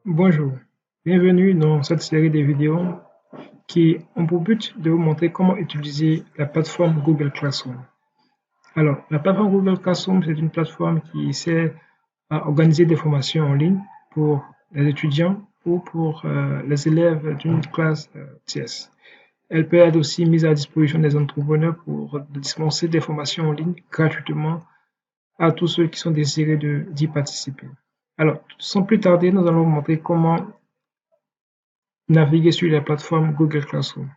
Bonjour, bienvenue dans cette série de vidéos qui ont pour but de vous montrer comment utiliser la plateforme Google Classroom. Alors, la plateforme Google Classroom, c'est une plateforme qui sert à organiser des formations en ligne pour les étudiants ou pour les élèves d'une classe TS. Elle peut être aussi mise à disposition des entrepreneurs pour dispenser des formations en ligne gratuitement à tous ceux qui sont désireux d'y participer. Alors, sans plus tarder, nous allons vous montrer comment naviguer sur la plateforme Google Classroom.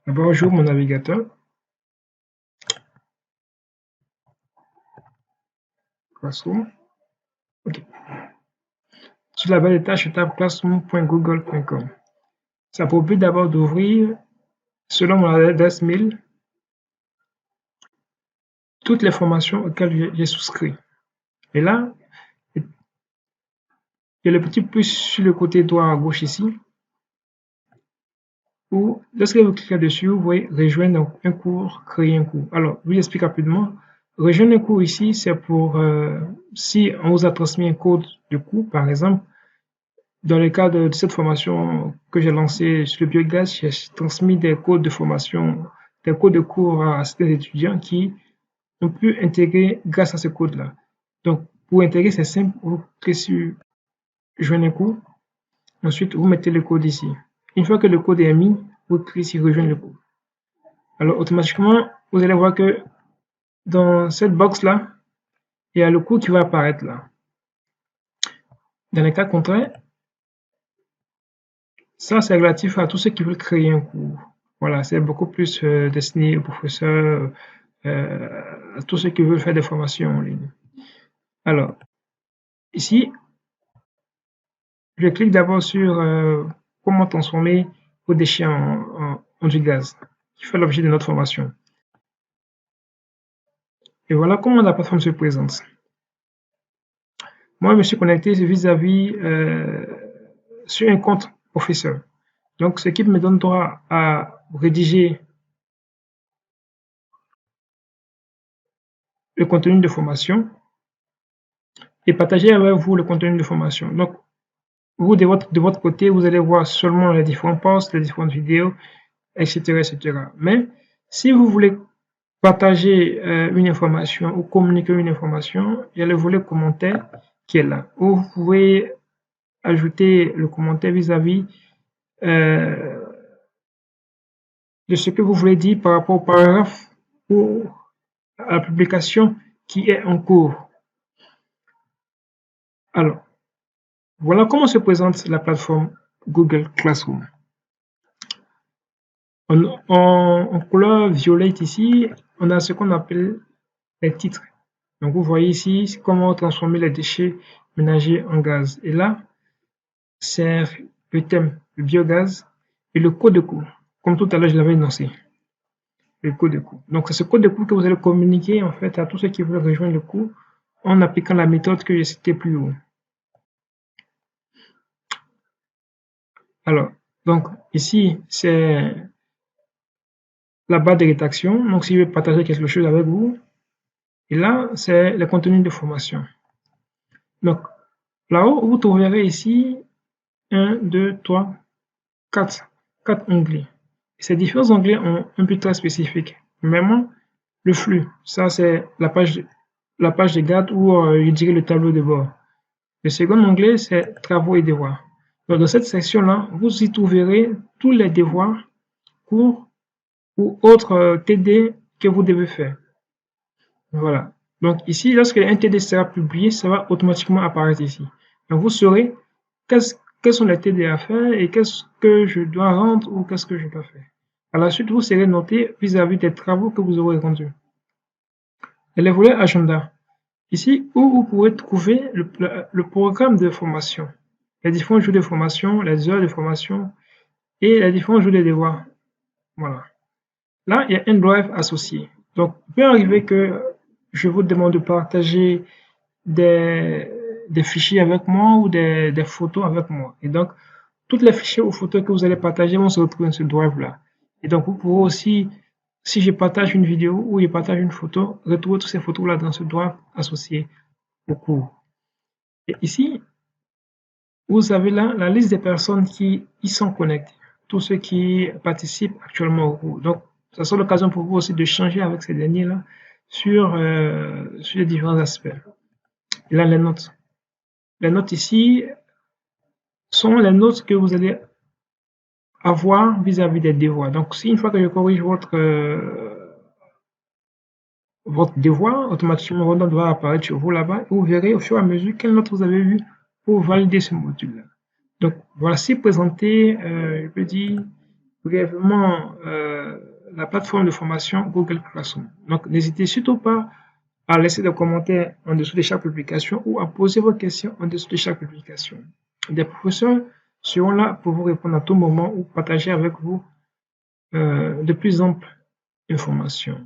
D'abord, j'ouvre mon navigateur. Classroom. OK. Sur la barre de tâches, je tape classroom.google.com. Ça a pour but d'abord d'ouvrir, selon mon adresse mail, toutes les formations auxquelles j'ai souscrit. Et là, il y a le petit plus sur le côté droit à gauche ici, où lorsque vous cliquez dessus, vous voyez rejoindre un cours, créer un cours. Alors, je vous explique rapidement. Rejoindre un cours ici, c'est pour si on vous a transmis un code de cours, par exemple. Dans le cadre de cette formation que j'ai lancée sur le biogaz, j'ai transmis des codes de formation, des codes de cours à certains étudiants qui ont pu intégrer grâce à ce code-là. Donc, pour intégrer, c'est simple, vous cliquez sur Joindre un cours, ensuite vous mettez le code ici. Une fois que le code est mis, vous cliquez sur Rejoindre le cours. Alors, automatiquement, vous allez voir que dans cette box-là, il y a le cours qui va apparaître là. Dans le cas contraire, ça, c'est relatif à tous ceux qui veulent créer un cours. Voilà, c'est beaucoup plus destiné aux professeurs, à tous ceux qui veulent faire des formations en ligne. Alors, ici, je clique d'abord sur comment transformer vos déchets en du gaz, qui fait l'objet de notre formation. Et voilà comment la plateforme se présente. Moi, je me suis connecté vis-à-vis sur un compte professeur. Donc, ce qui me donne droit à rédiger le contenu de formation et partager avec vous le contenu de formation. Donc, vous, de votre côté, vous allez voir seulement les différents posts, les différentes vidéos, etc., etc. Mais si vous voulez partager une information ou communiquer une information, il y a le volet commentaire qui est là, où vous pouvez ajouter le commentaire vis-à-vis de ce que vous voulez dire par rapport au paragraphe ou à la publication qui est en cours. Alors, voilà comment se présente la plateforme Google Classroom. En couleur violette ici, on a ce qu'on appelle les titres. Donc vous voyez ici comment transformer les déchets ménagers en gaz. Et là, c'est le thème, le biogaz et le code de cours. Comme tout à l'heure, je l'avais énoncé. Le code de cours. Donc c'est ce code de cours que vous allez communiquer en fait à tous ceux qui veulent rejoindre le cours en appliquant la méthode que j'ai citée plus haut. Alors, donc ici, c'est la barre de rédaction. Donc si je veux partager quelque chose avec vous, et là, c'est le contenu de formation. Donc, là-haut, vous trouverez ici 1, 2, 3, 4 onglets. Ces différents onglets ont un but très spécifique. Premièrement, le flux. Ça, c'est la page de garde ou je dirais le tableau de bord. Le second onglet, c'est travaux et devoirs. Donc, dans cette section-là, vous y trouverez tous les devoirs, cours ou autres TD que vous devez faire. Voilà. Donc ici, lorsque un TD sera publié, ça va automatiquement apparaître ici. Donc vous saurez quels sont les TD à faire et qu'est-ce que je dois rendre ou qu'est-ce que je dois faire. À la suite, vous serez noté vis-à-vis des travaux que vous aurez rendus. Et les volets agenda. Ici, où vous pouvez trouver le programme de formation, les différents jours de formation, les heures de formation et les différents jours de devoirs. Voilà. Là, il y a un drive associé. Donc, il peut arriver que je vous demande de partager des fichiers avec moi ou des photos avec moi. Et donc, toutes les fichiers ou photos que vous allez partager vont se retrouver dans ce drive-là. Et donc, vous pouvez aussi, si je partage une vidéo ou je partage une photo, retrouver toutes ces photos-là dans ce drive associé au cours. Et ici, Vous avez là la liste des personnes qui y sont connectées, tous ceux qui participent actuellement au cours. Donc, ça sera l'occasion pour vous aussi de changer avec ces derniers-là sur les différents aspects. Et là, les notes. Les notes ici sont les notes que vous allez avoir vis-à-vis des devoirs. Donc, si une fois que je corrige votre devoir, automatiquement, votre note va apparaître sur vous là-bas et vous verrez au fur et à mesure quelle note vous avez eu pour valider ce module-là. Donc, voici présenté, je peux dire, brièvement la plateforme de formation Google Classroom. Donc, n'hésitez surtout pas à laisser des commentaires en dessous de chaque publication ou à poser vos questions en dessous de chaque publication. Des professeurs seront là pour vous répondre à tout moment ou partager avec vous de plus amples informations.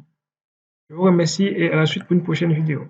Je vous remercie et à la suite pour une prochaine vidéo.